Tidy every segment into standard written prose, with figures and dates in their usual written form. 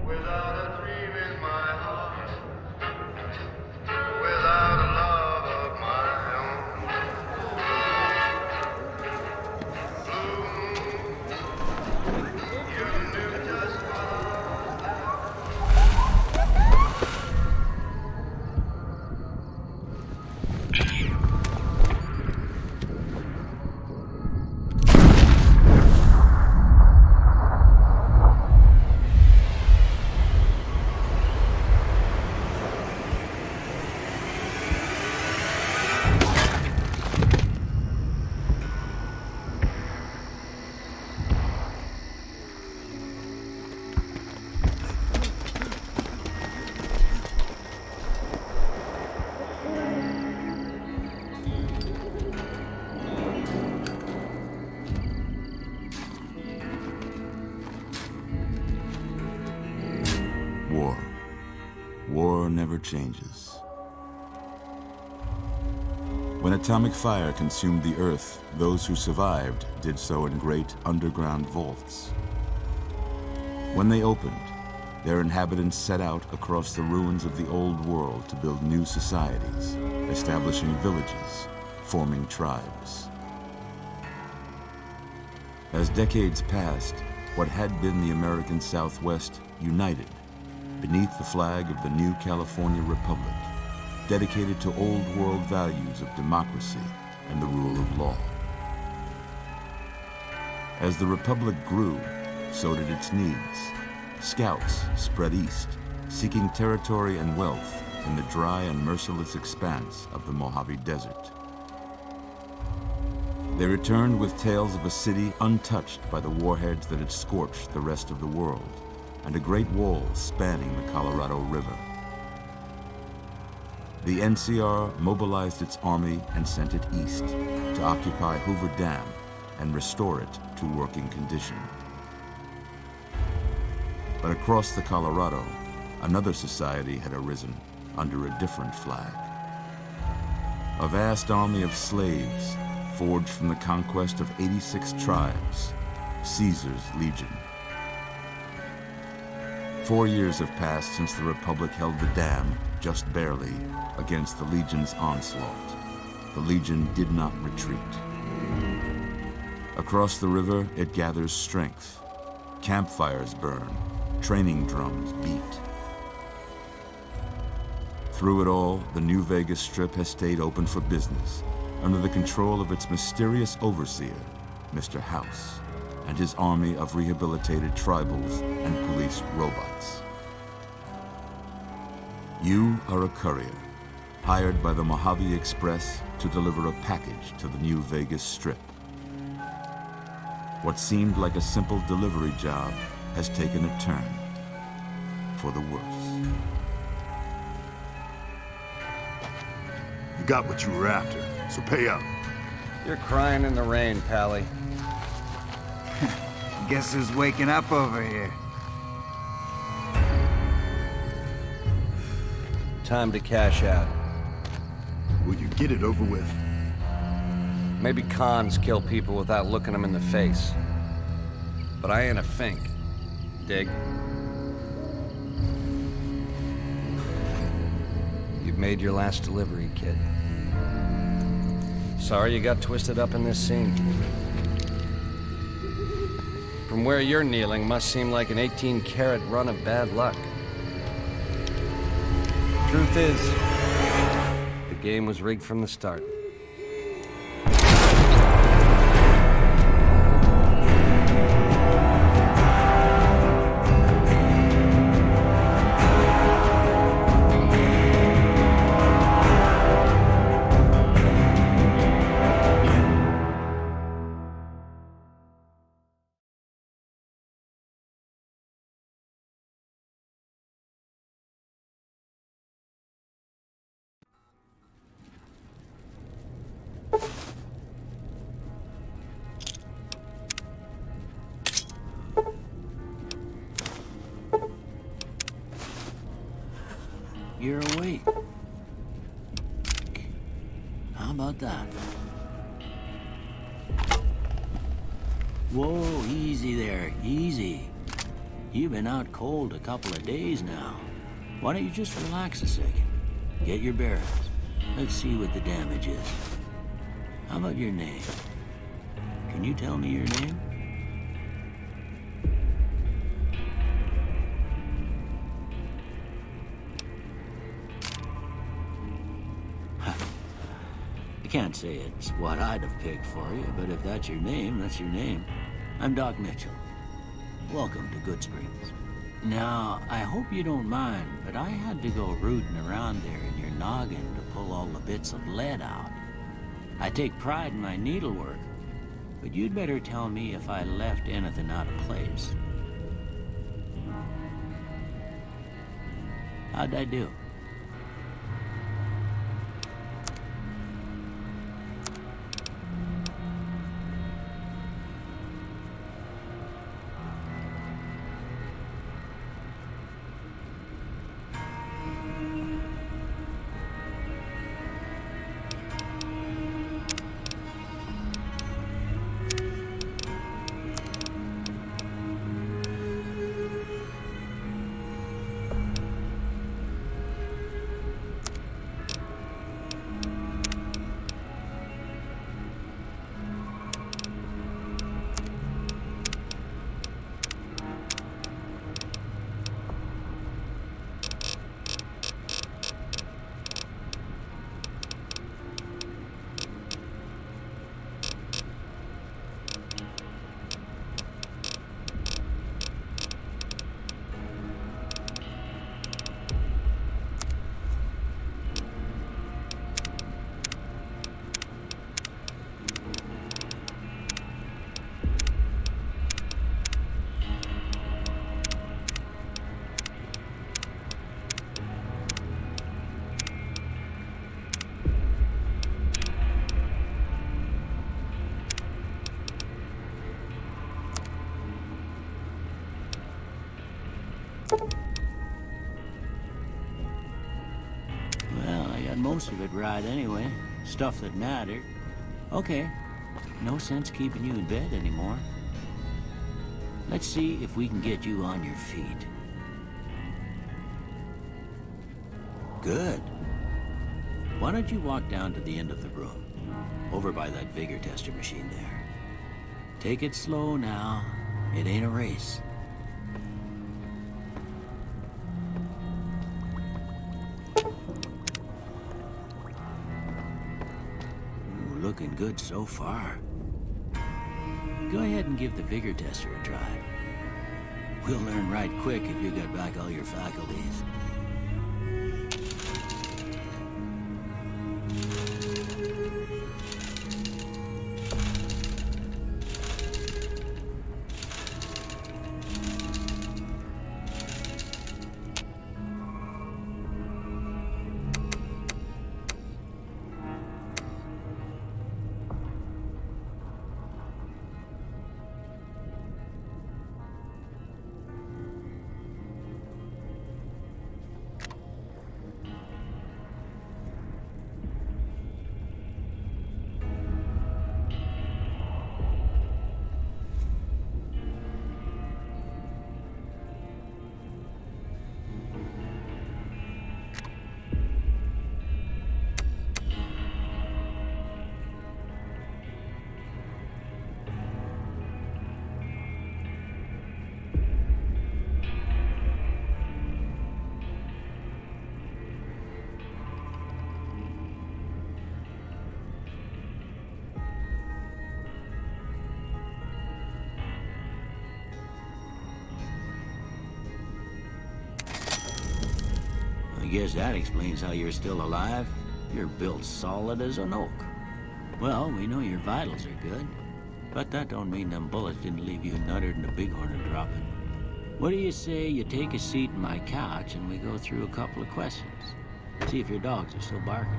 Without a dream in my heart, without a love of my own. Blue moon, you knew just what War. War never changes. When atomic fire consumed the Earth, those who survived did so in great underground vaults. When they opened, their inhabitants set out across the ruins of the old world to build new societies, establishing villages, forming tribes. As decades passed, what had been the American Southwest united beneath the flag of the new California Republic, dedicated to old world values of democracy and the rule of law. As the Republic grew, so did its needs. Scouts spread east, seeking territory and wealth in the dry and merciless expanse of the Mojave Desert. They returned with tales of a city untouched by the warheads that had scorched the rest of the world, and a great wall spanning the Colorado River. The NCR mobilized its army and sent it east to occupy Hoover Dam and restore it to working condition. But across the Colorado, another society had arisen under a different flag. A vast army of slaves forged from the conquest of 86 tribes, Caesar's Legion. 4 years have passed since the Republic held the dam, just barely, against the Legion's onslaught. The Legion did not retreat. Across the river, it gathers strength. Campfires burn, training drums beat. Through it all, the New Vegas Strip has stayed open for business, under the control of its mysterious overseer, Mr. House, and his army of rehabilitated tribals and police robots. You are a courier, hired by the Mojave Express to deliver a package to the New Vegas Strip. What seemed like a simple delivery job has taken a turn for the worse. You got what you were after, so pay up. You're crying in the rain, Pally. Guess who's waking up over here? Time to cash out. Will you get it over with? Maybe cons kill people without looking them in the face. But I ain't a fink. Dig? You've made your last delivery, kid. Sorry you got twisted up in this scene. From where you're kneeling must seem like an 18-carat run of bad luck. Truth is, the game was rigged from the start. You're awake. How about that? Whoa, easy there, easy. You've been out cold a couple of days now. Why don't you just relax a second? Get your bearings. Let's see what the damage is. How about your name? Can you tell me your name? I can't say it's what I'd have picked for you, but if that's your name, that's your name. I'm Doc Mitchell. Welcome to Good Springs. Now, I hope you don't mind, but I had to go rooting around there in your noggin to pull all the bits of lead out. I take pride in my needlework, but you'd better tell me if I left anything out of place. How'd I do? Well, I got most of it right anyway. Stuff that mattered. Okay. No sense keeping you in bed anymore. Let's see if we can get you on your feet. Good. Why don't you walk down to the end of the room? Over by that vigor tester machine there. Take it slow now. It ain't a race. Ooh, looking good so far. Go ahead and give the vigor tester a try. We'll learn right quick if you got back all your faculties. I guess that explains how you're still alive. You're built solid as an oak. Well, we know your vitals are good, but that don't mean them bullets didn't leave you nuttered and a bighorn are dropping. What do you say you take a seat in my couch and we go through a couple of questions? See if your dogs are still barking.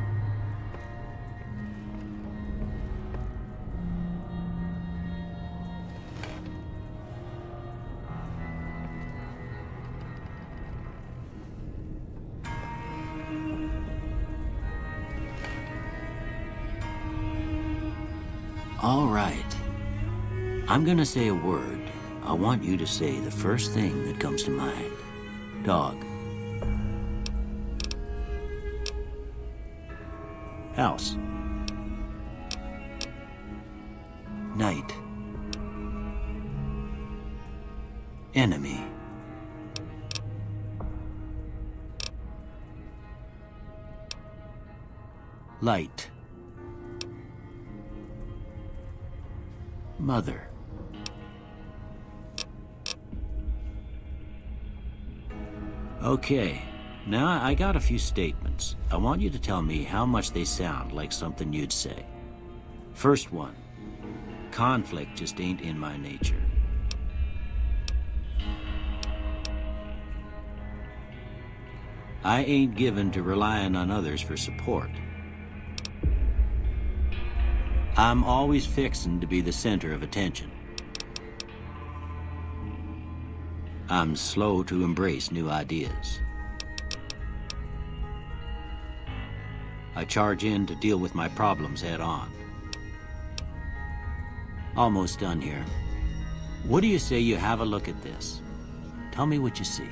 All right. I'm gonna say a word. I want you to say the first thing that comes to mind. Dog. House. Night. Enemy. Light. Mother. Okay, now I got a few statements. I want you to tell me how much they sound like something you'd say. First one, conflict just ain't in my nature. I ain't given to relying on others for support. I'm always fixin' to be the center of attention. I'm slow to embrace new ideas. I charge in to deal with my problems head on. Almost done here. What do you say you have a look at this? Tell me what you see.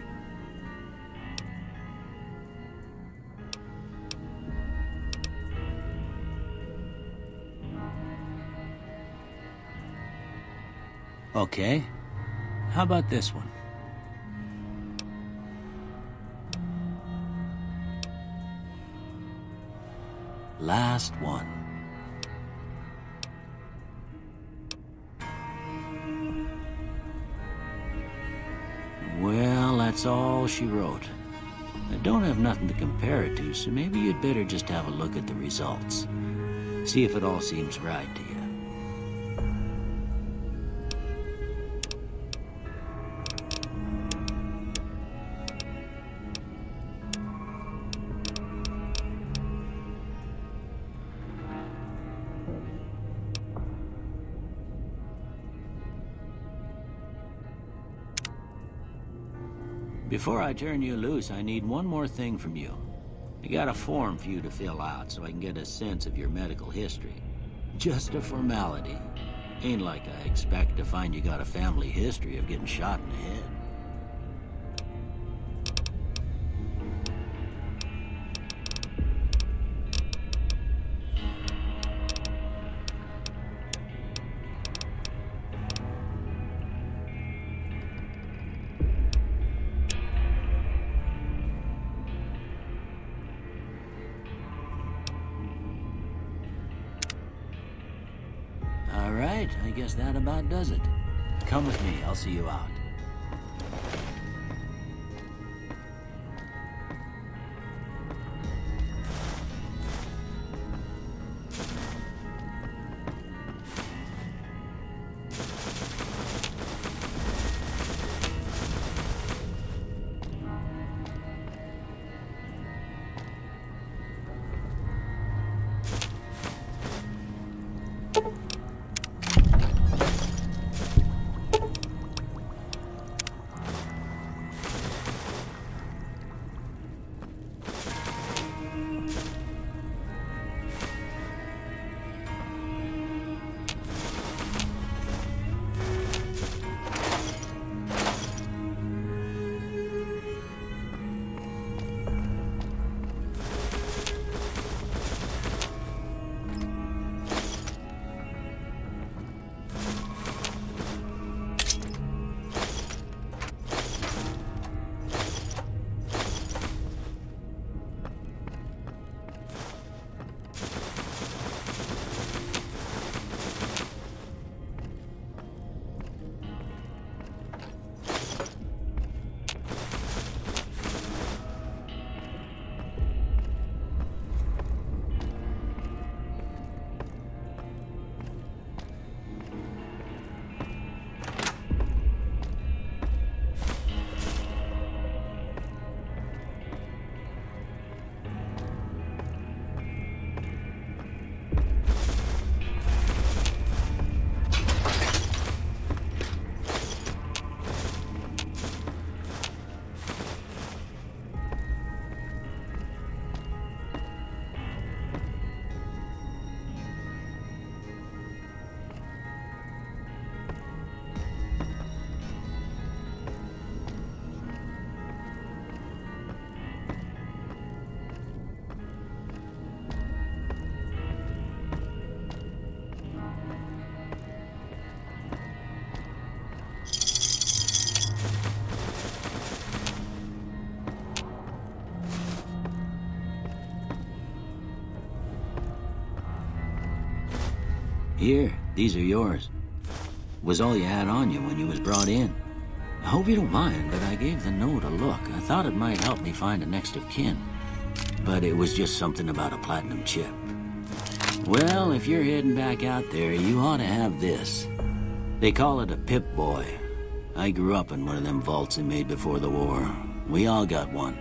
Okay. How about this one? Last one. Well, that's all she wrote. I don't have nothing to compare it to, so maybe you'd better just have a look at the results. See if it all seems right to you. Before I turn you loose, I need one more thing from you. I got a form for you to fill out so I can get a sense of your medical history. Just a formality. Ain't like I expect to find you got a family history of getting shot in the head. All right, I guess that about does it. Come with me, I'll see you out. Here, these are yours. Was all you had on you when you was brought in. I hope you don't mind, but I gave the note a look. I thought it might help me find a next of kin. But it was just something about a platinum chip. Well, if you're heading back out there, you ought to have this. They call it a Pip-Boy. I grew up in one of them vaults they made before the war. We all got one.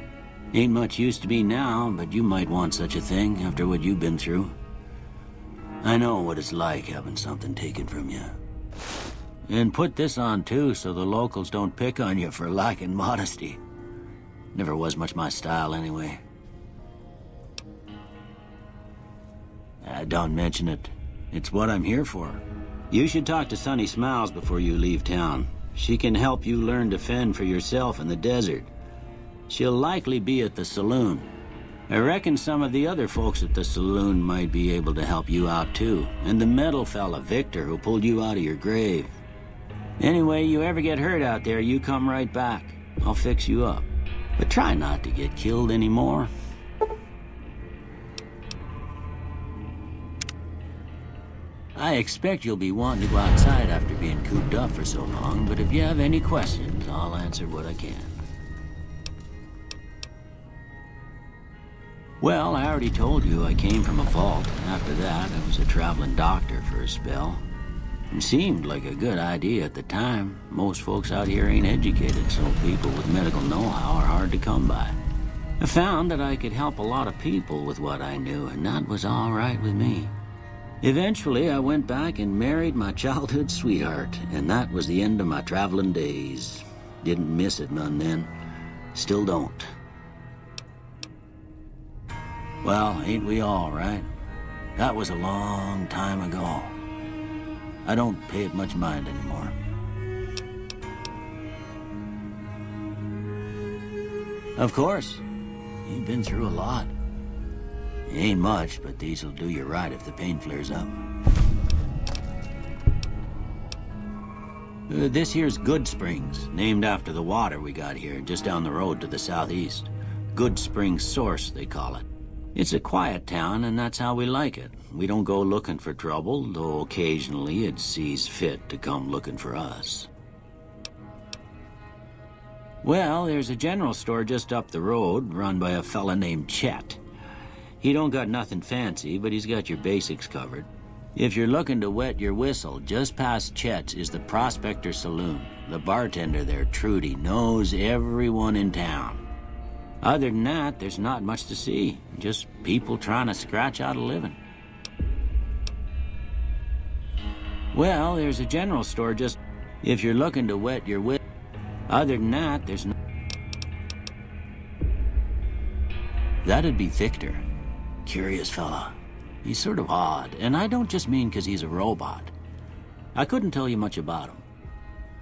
Ain't much use to me now, but you might want such a thing after what you've been through. I know what it's like having something taken from you. And put this on too, so the locals don't pick on you for lacking modesty. Never was much my style anyway. Don't mention it. It's what I'm here for. You should talk to Sunny Smiles before you leave town. She can help you learn to fend for yourself in the desert. She'll likely be at the saloon. I reckon some of the other folks at the saloon might be able to help you out too. And the metal fella, Victor, who pulled you out of your grave. Anyway, you ever get hurt out there, you come right back. I'll fix you up. But try not to get killed anymore. I expect you'll be wanting to go outside after being cooped up for so long, but if you have any questions, I'll answer what I can. Well, I already told you I came from a vault. After that, I was a traveling doctor for a spell. It seemed like a good idea at the time. Most folks out here ain't educated, so people with medical know-how are hard to come by. I found that I could help a lot of people with what I knew, and that was all right with me. Eventually, I went back and married my childhood sweetheart, and that was the end of my traveling days. Didn't miss it none then. Still don't. Well, ain't we all, right? That was a long time ago. I don't pay it much mind anymore. Of course. You've been through a lot. Ain't much, but these'll do you right if the pain flares up. This here's Good Springs, named after the water we got here, just down the road to the southeast. Good Springs Source, they call it. It's a quiet town, and that's how we like it. We don't go looking for trouble, though occasionally it sees fit to come looking for us. Well, there's a general store just up the road, run by a fella named Chet. He don't got nothing fancy, but he's got your basics covered. If you're looking to wet your whistle, just past Chet's is the Prospector Saloon. The bartender there, Trudy, knows everyone in town. Other than that, there's not much to see. Just people trying to scratch out a living. Well, there's a general store just... If you're looking to wet your whistle... Other than that, there's no... That'd be Victor. Curious fella. He's sort of odd, and I don't just mean 'cause he's a robot. I couldn't tell you much about him.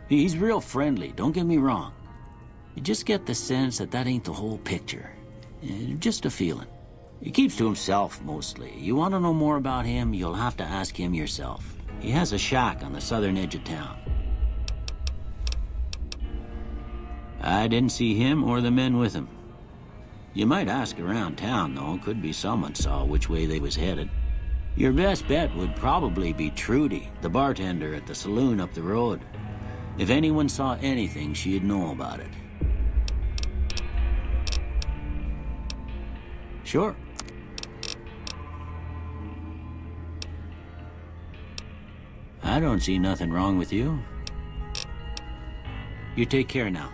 He's real friendly, don't get me wrong. You just get the sense that that ain't the whole picture. Just a feeling. He keeps to himself, mostly. You want to know more about him, you'll have to ask him yourself. He has a shack on the southern edge of town. I didn't see him or the men with him. You might ask around town, though. Could be someone saw which way they was headed. Your best bet would probably be Trudy, the bartender at the saloon up the road. If anyone saw anything, she'd know about it. Sure. I don't see nothing wrong with you. You take care now.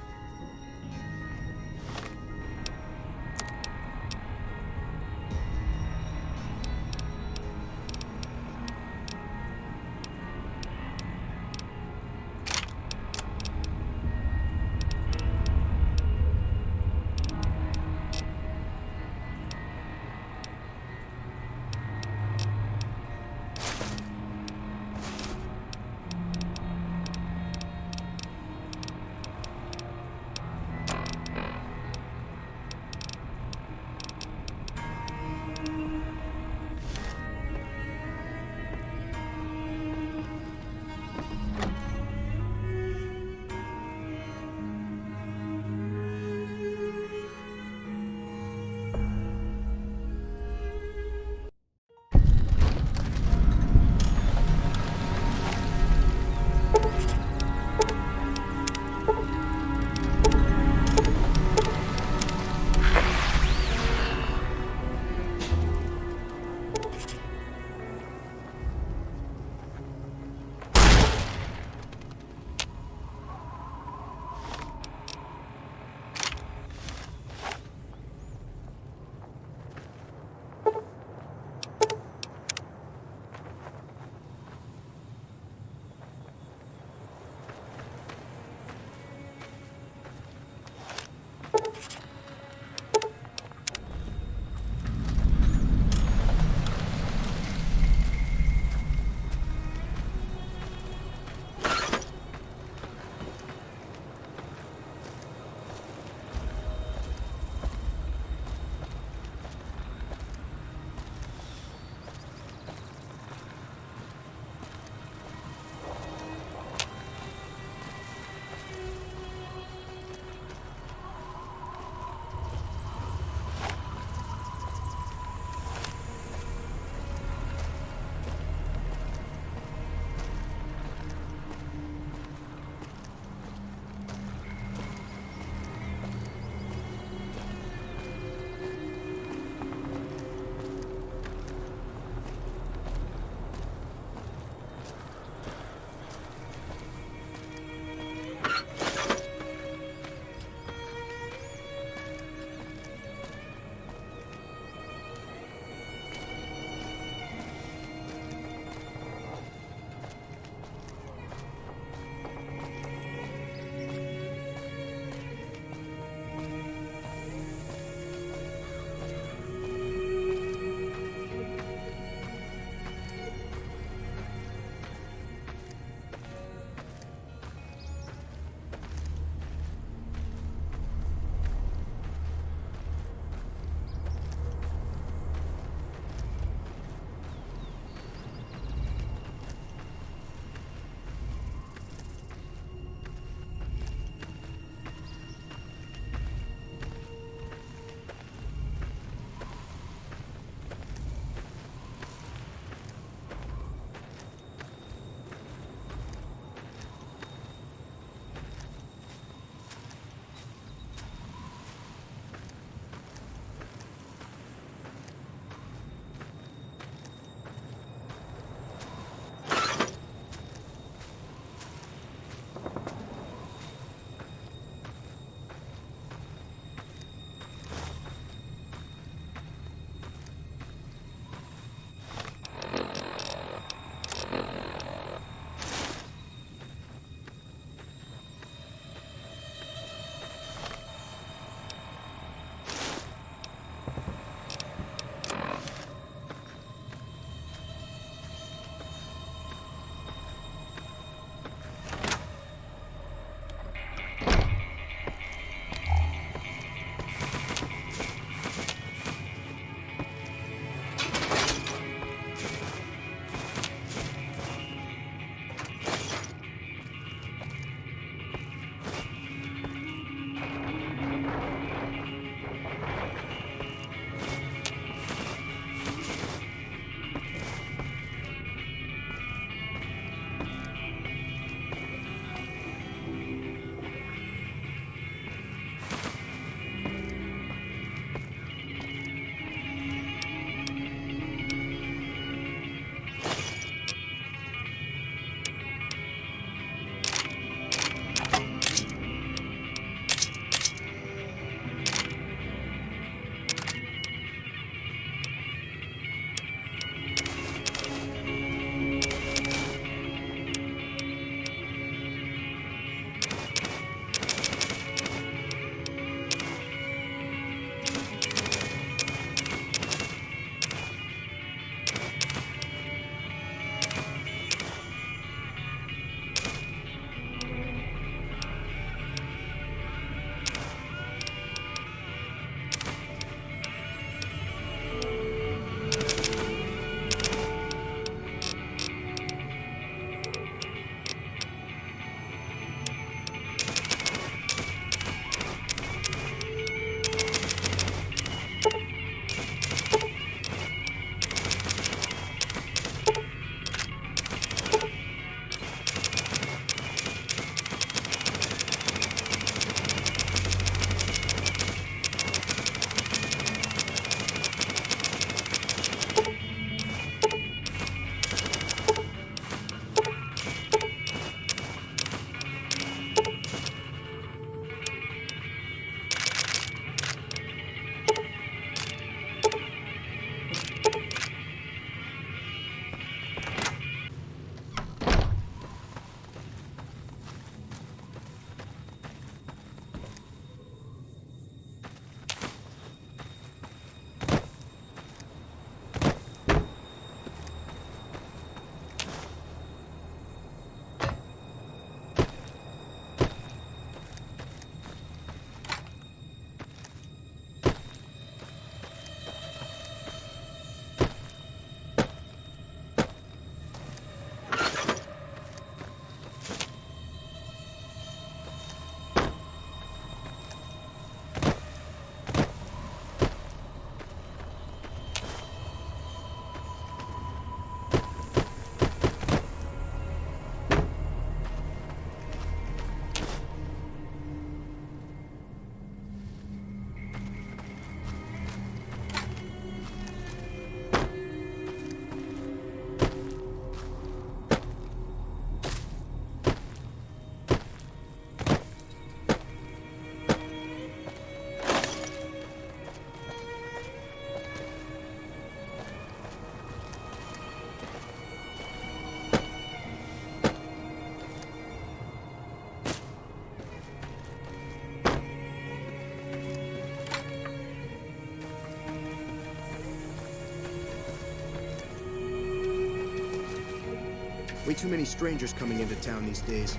Way too many strangers coming into town these days.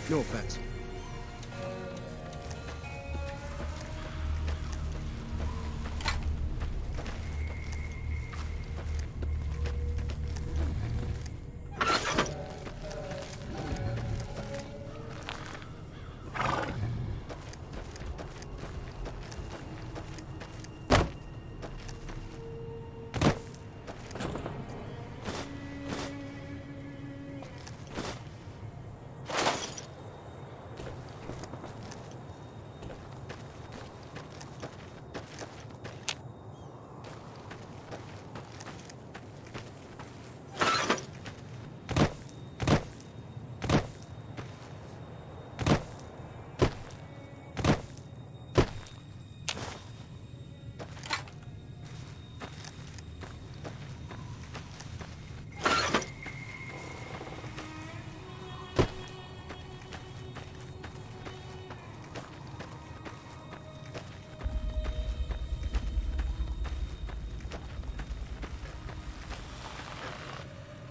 No offense.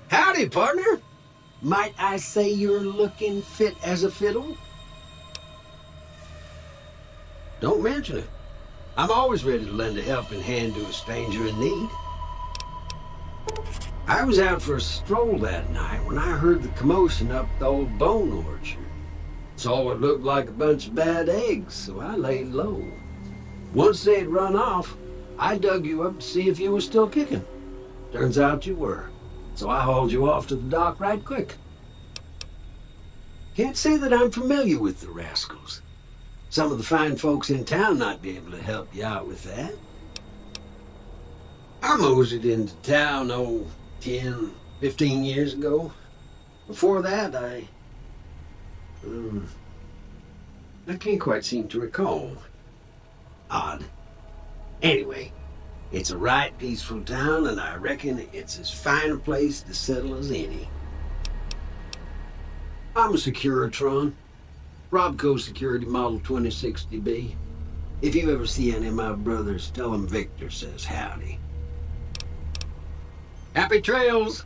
Howdy, partner. Might I say you're looking fit as a fiddle? Don't mention it. I'm always ready to lend a helping hand to a stranger in need. I was out for a stroll that night when I heard the commotion up the old bone orchard. Saw what looked like a bunch of bad eggs, so I laid low. Once they'd run off, I dug you up to see if you were still kicking. Turns out you were. So I hauled you off to the dock right quick. Can't say that I'm familiar with the rascals. Some of the fine folks in town might be able to help you out with that. I moseyed into town, 10, 15 years ago. Before that, I can't quite seem to recall. Odd. Anyway, it's a right peaceful town, and I reckon it's as fine a place to settle as any. I'm a Securitron. Robco Security Model 2060B. If you ever see any of my brothers, tell them Victor says howdy. Happy trails!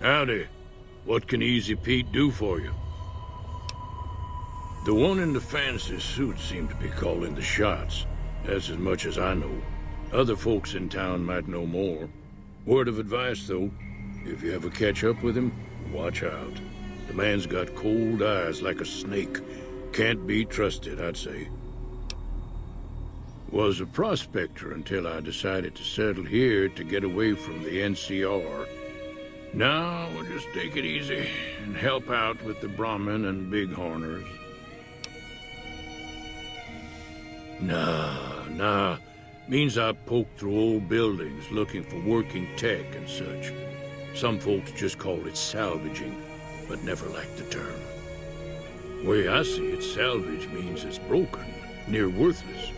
Howdy. What can Easy Pete do for you? The one in the fancy suit seemed to be calling the shots. That's as much as I know. Other folks in town might know more. Word of advice, though. If you ever catch up with him, watch out. The man's got cold eyes like a snake. Can't be trusted, I'd say. Was a prospector until I decided to settle here to get away from the NCR. Now we'll just take it easy and help out with the Brahmin and Bighorners. Nah. Means I poke through old buildings looking for working tech and such. Some folks just call it salvaging, but never liked the term. Way I see it, salvage means it's broken, near worthless.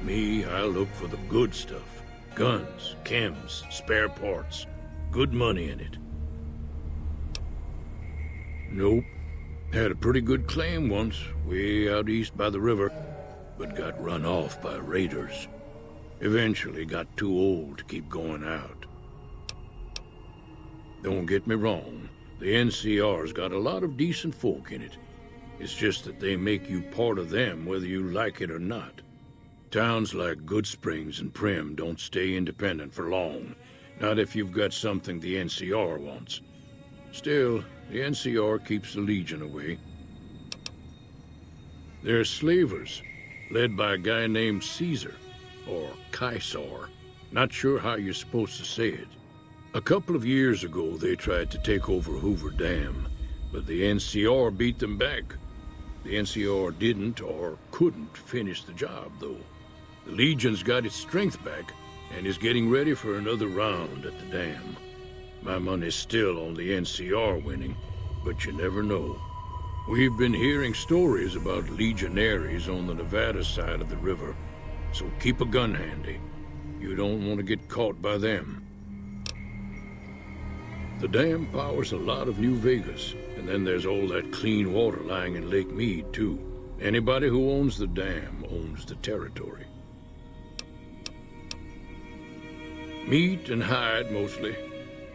Me, I look for the good stuff. Guns, chems, spare parts. Good money in it. Nope. Had a pretty good claim once, way out east by the river, but got run off by raiders. Eventually got too old to keep going out. Don't get me wrong, the NCR's got a lot of decent folk in it. It's just that they make you part of them whether you like it or not. Towns like Goodsprings and Prim don't stay independent for long, not if you've got something the NCR wants. Still, the NCR keeps the Legion away. They're slavers, led by a guy named Caesar, or Caesar. Not sure how you're supposed to say it. A couple of years ago, they tried to take over Hoover Dam, but the NCR beat them back. The NCR didn't or couldn't finish the job, though. The Legion's got its strength back and is getting ready for another round at the dam. My money's still on the NCR winning, but you never know. We've been hearing stories about legionaries on the Nevada side of the river, so keep a gun handy. You don't want to get caught by them. The dam powers a lot of New Vegas, and then there's all that clean water lying in Lake Mead, too. Anybody who owns the dam owns the territory. Meat and hide, mostly.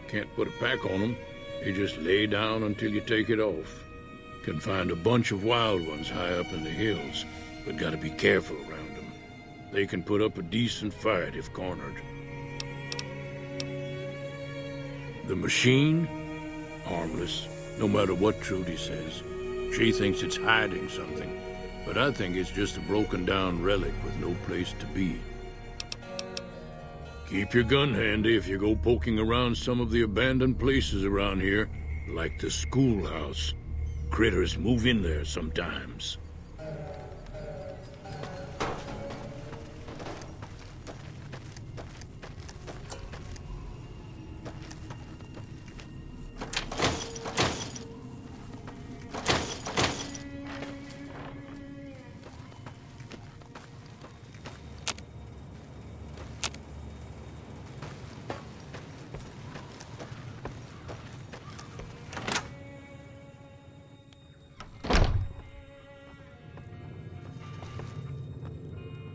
Can't put a pack on them. You just lay down until you take it off. Can find a bunch of wild ones high up in the hills, but gotta be careful around them. They can put up a decent fight if cornered. The machine? Harmless, no matter what Trudy says. She thinks it's hiding something, but I think it's just a broken down relic with no place to be. Keep your gun handy if you go poking around some of the abandoned places around here, like the schoolhouse. Critters move in there sometimes.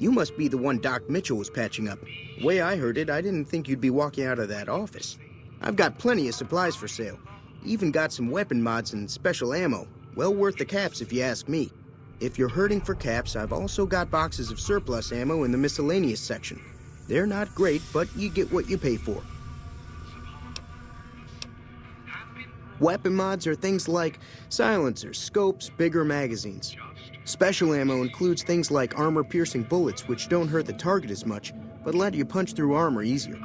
You must be the one Doc Mitchell was patching up. Way I heard it, I didn't think you'd be walking out of that office. I've got plenty of supplies for sale. Even got some weapon mods and special ammo. Well worth the caps if you ask me. If you're hurting for caps, I've also got boxes of surplus ammo in the miscellaneous section. They're not great, but you get what you pay for. Weapon mods are things like silencers, scopes, bigger magazines. Special ammo includes things like armor-piercing bullets, which don't hurt the target as much, but let you punch through armor easier.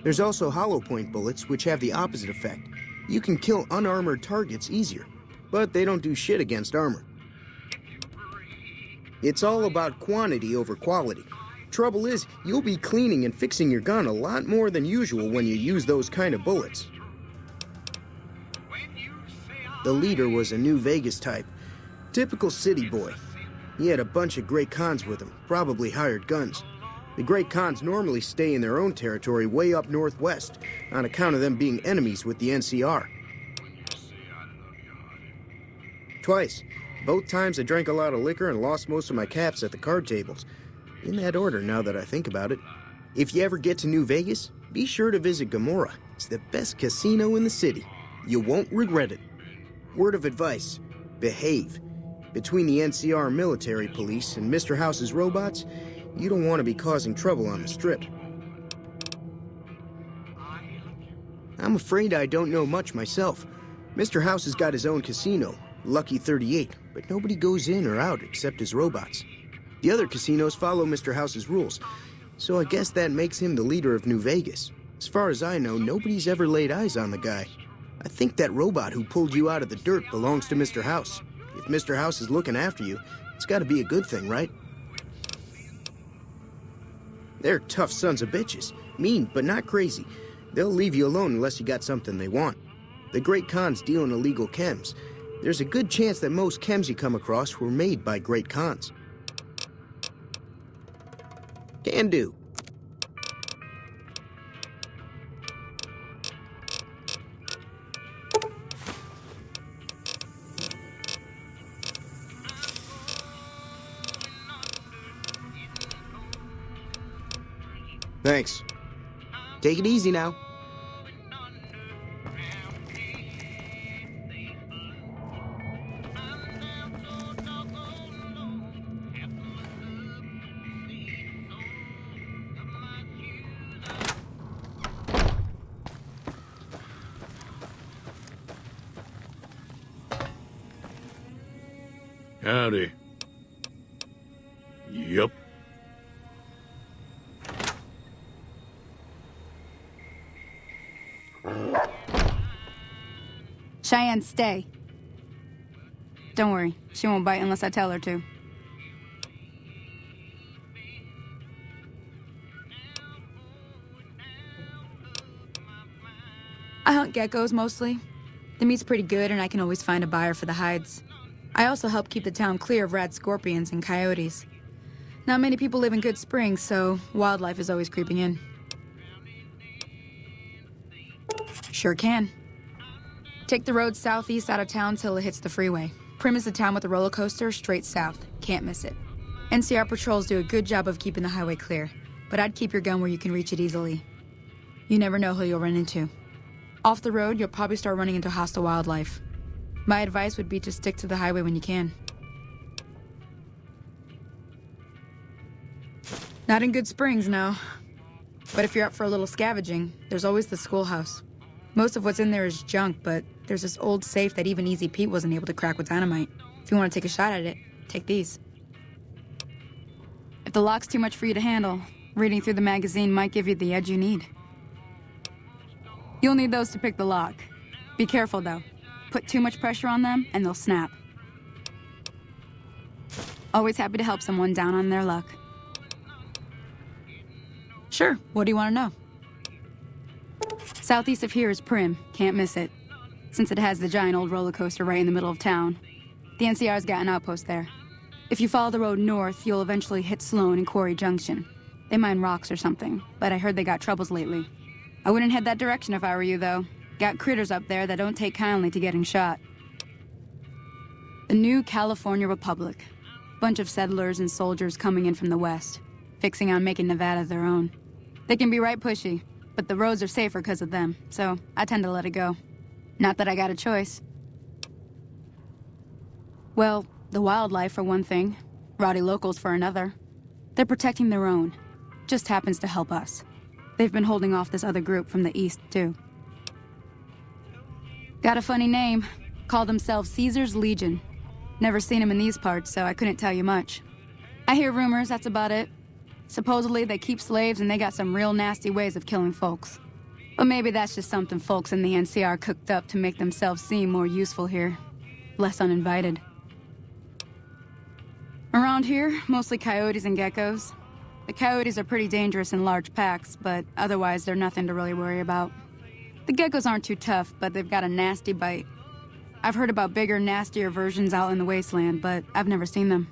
There's also hollow-point bullets, which have the opposite effect. You can kill unarmored targets easier, but they don't do shit against armor. It's all about quantity over quality. Trouble is, you'll be cleaning and fixing your gun a lot more than usual when you use those kind of bullets. The leader was a New Vegas type. Typical city boy. He had a bunch of Great Khans with him, probably hired guns. The Great Khans normally stay in their own territory way up northwest, on account of them being enemies with the NCR. Twice. Both times I drank a lot of liquor and lost most of my caps at the card tables. In that order, now that I think about it. If you ever get to New Vegas, be sure to visit Gomorrah. It's the best casino in the city. You won't regret it. Word of advice, behave. Between the NCR military police and Mr. House's robots, you don't want to be causing trouble on the Strip. I'm afraid I don't know much myself. Mr. House has got his own casino, Lucky 38, but nobody goes in or out except his robots. The other casinos follow Mr. House's rules, so I guess that makes him the leader of New Vegas. As far as I know, nobody's ever laid eyes on the guy. I think that robot who pulled you out of the dirt belongs to Mr. House. If Mr. House is looking after you, it's gotta be a good thing, right? They're tough sons of bitches. Mean, but not crazy. They'll leave you alone unless you got something they want. The Great Khans deal in illegal chems. There's a good chance that most chems you come across were made by Great Khans. Can do. Thanks. Take it easy now. Howdy. Yup. Cheyenne, stay. Don't worry, she won't bite unless I tell her to. I hunt geckos mostly. The meat's pretty good and I can always find a buyer for the hides. I also help keep the town clear of rad scorpions and coyotes. Not many people live in Good Springs, so wildlife is always creeping in. Sure can. Take the road southeast out of town till it hits the freeway. Prim is the town with a roller coaster straight south. Can't miss it. NCR patrols do a good job of keeping the highway clear, but I'd keep your gun where you can reach it easily. You never know who you'll run into. Off the road, you'll probably start running into hostile wildlife. My advice would be to stick to the highway when you can. Not in Good Springs, no. But if you're up for a little scavenging, there's always the schoolhouse. Most of what's in there is junk, but there's this old safe that even Easy Pete wasn't able to crack with dynamite. If you want to take a shot at it, take these. If the lock's too much for you to handle, reading through the magazine might give you the edge you need. You'll need those to pick the lock. Be careful, though. Put too much pressure on them, and they'll snap. Always happy to help someone down on their luck. Sure, what do you want to know? Southeast of here is Prim. Can't miss it. Since it has the giant old roller coaster right in the middle of town. The NCR's got an outpost there. If you follow the road north, you'll eventually hit Sloan and Quarry Junction. They mine rocks or something, but I heard they got troubles lately. I wouldn't head that direction if I were you, though. Got critters up there that don't take kindly to getting shot. The new California Republic. Bunch of settlers and soldiers coming in from the west, fixing on making Nevada their own. They can be right pushy, but the roads are safer because of them, so I tend to let it go. Not that I got a choice. Well, the wildlife for one thing, rowdy locals for another. They're protecting their own. Just happens to help us. They've been holding off this other group from the east, too. Got a funny name. Call themselves Caesar's Legion. Never seen them in these parts, so I couldn't tell you much. I hear rumors, that's about it. Supposedly they keep slaves and they got some real nasty ways of killing folks. But maybe that's just something folks in the NCR cooked up to make themselves seem more useful here. Less uninvited. Around here, mostly coyotes and geckos. The coyotes are pretty dangerous in large packs, but otherwise they're nothing to really worry about. The geckos aren't too tough, but they've got a nasty bite. I've heard about bigger, nastier versions out in the wasteland, but I've never seen them.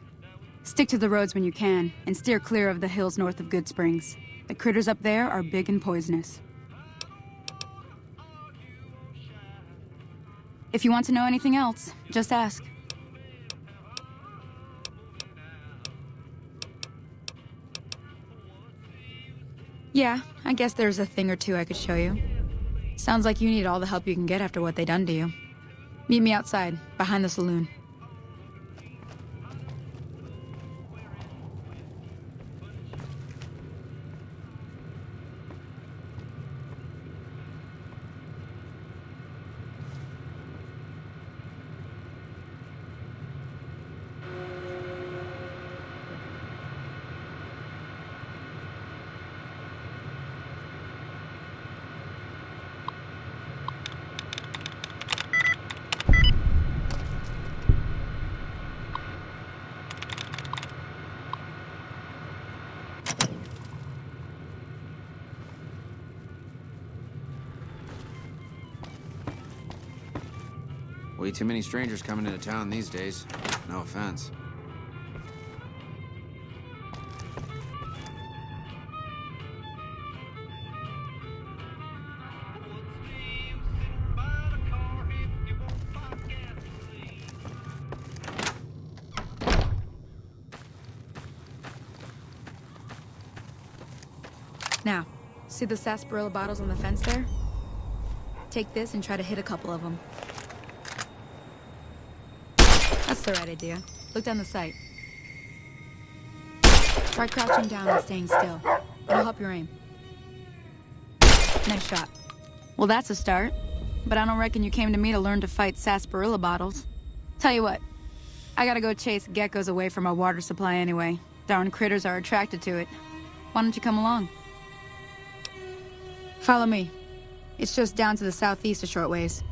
Stick to the roads when you can, and steer clear of the hills north of Good Springs. The critters up there are big and poisonous. If you want to know anything else, just ask. Yeah, I guess there's a thing or two I could show you. Sounds like you need all the help you can get after what they done to you. Meet me outside, behind the saloon. Way too many strangers coming into town these days. No offense. Now, see the sarsaparilla bottles on the fence there? Take this and try to hit a couple of them. That's the right idea. Look down the sight. Try crouching down and staying still. It'll help your aim. Nice shot. Well, that's a start. But I don't reckon you came to me to learn to fight sarsaparilla bottles. Tell you what, I gotta go chase geckos away from our water supply anyway. Darn critters are attracted to it. Why don't you come along? Follow me. It's just down to the southeast a short ways.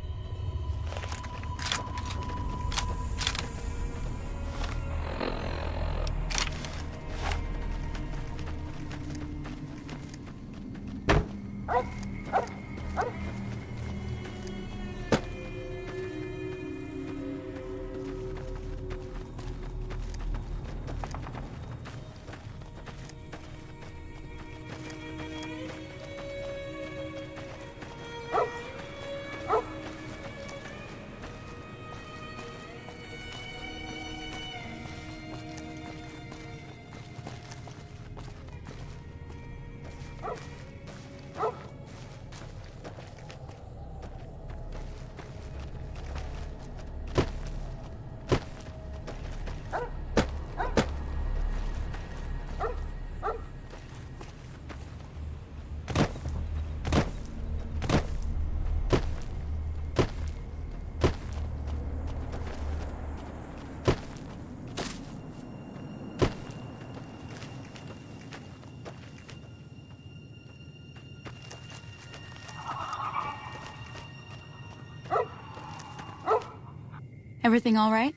Everything all right?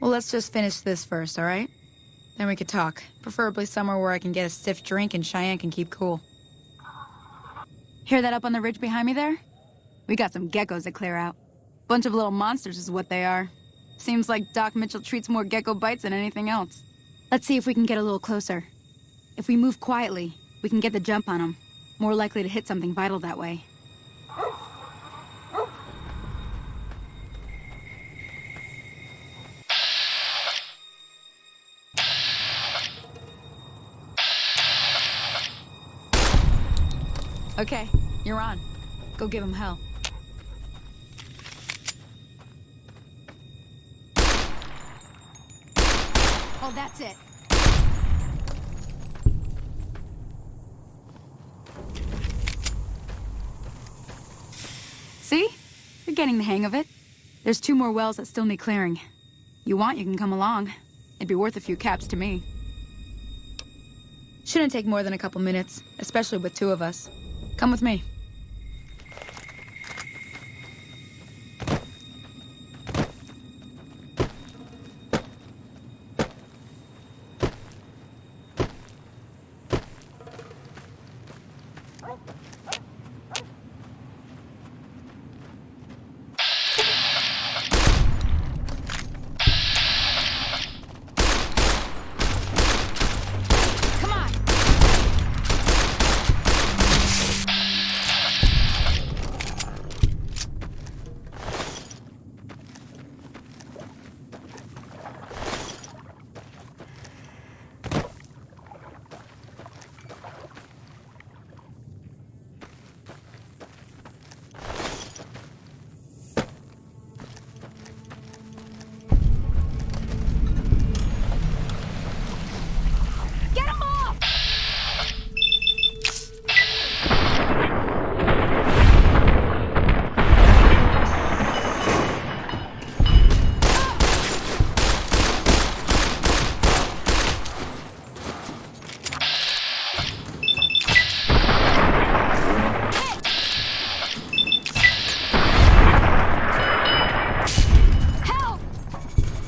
Well, let's just finish this first, all right? Then we could talk. Preferably somewhere where I can get a stiff drink and Cheyenne can keep cool. Hear that up on the ridge behind me there? We got some geckos to clear out. Bunch of little monsters is what they are. Seems like Doc Mitchell treats more gecko bites than anything else. Let's see if we can get a little closer. If we move quietly, we can get the jump on them. More likely to hit something vital that way. Okay, you're on. Go give him hell. Oh, that's it. See? You're getting the hang of it. There's 2 more wells that still need clearing. You want, you can come along. It'd be worth a few caps to me. Shouldn't take more than a couple minutes, especially with 2 of us. Come with me.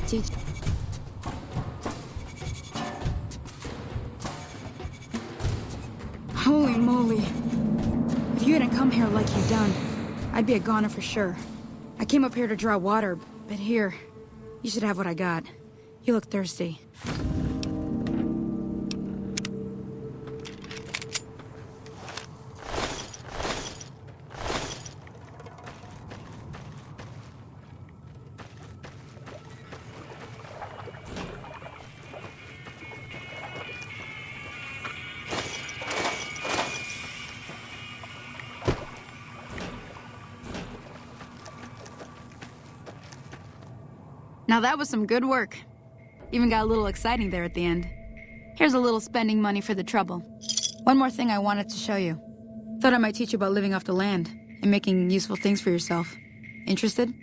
Teach. Holy moly. If you hadn't come here like you done, I'd be a goner for sure. I came up here to draw water, but here, you should have what I got. You look thirsty. Now that was some good work. Even got a little exciting there at the end. Here's a little spending money for the trouble. One more thing I wanted to show you. Thought I might teach you about living off the land and making useful things for yourself. Interested?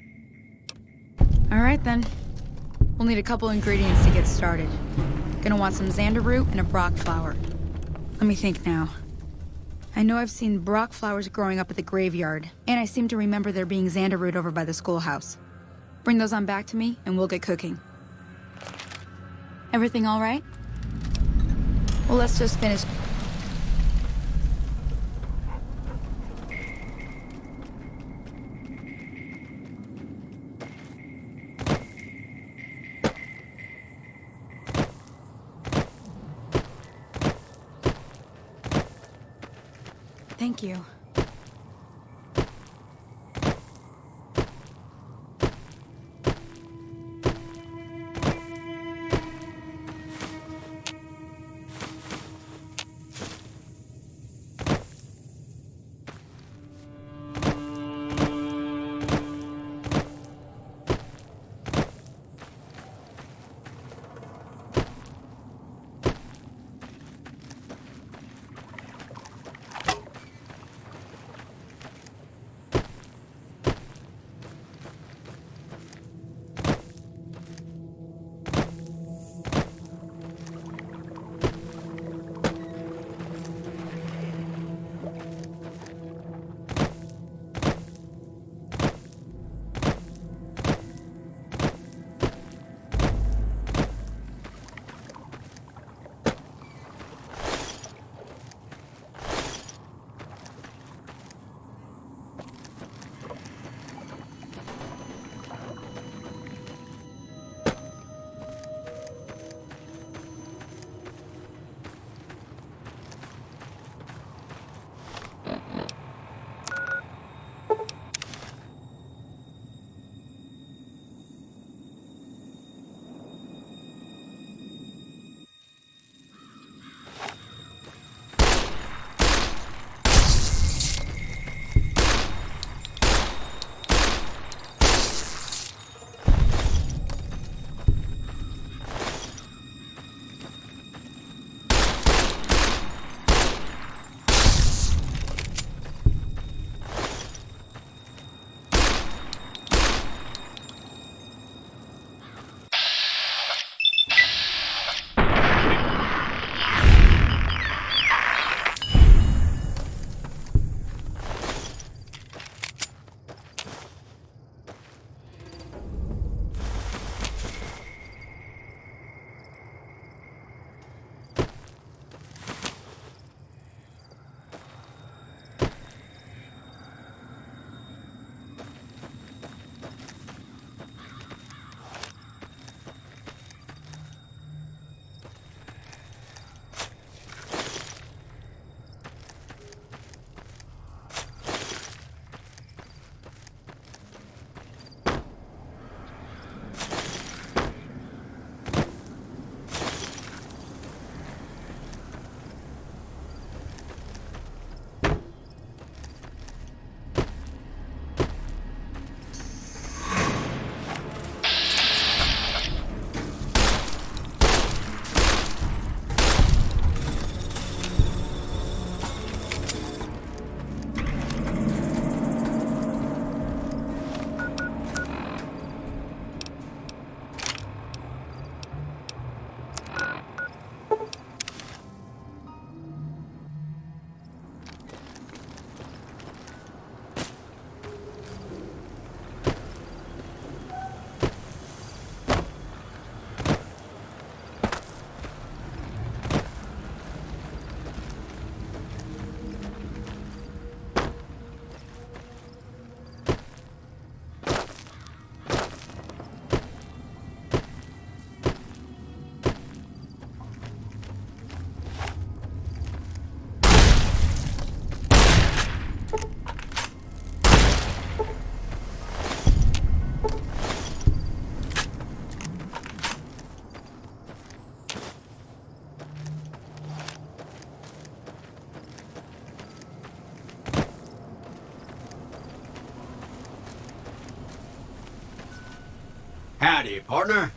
All right then. We'll need a couple ingredients to get started. Gonna want some xander root and a brock flower. Let me think now. I know I've seen brock flowers growing up at the graveyard, and I seem to remember there being xander root over by the schoolhouse. Bring those on back to me, and we'll get cooking. Everything all right? Well, let's just finish. Thank you. Howdy, partner.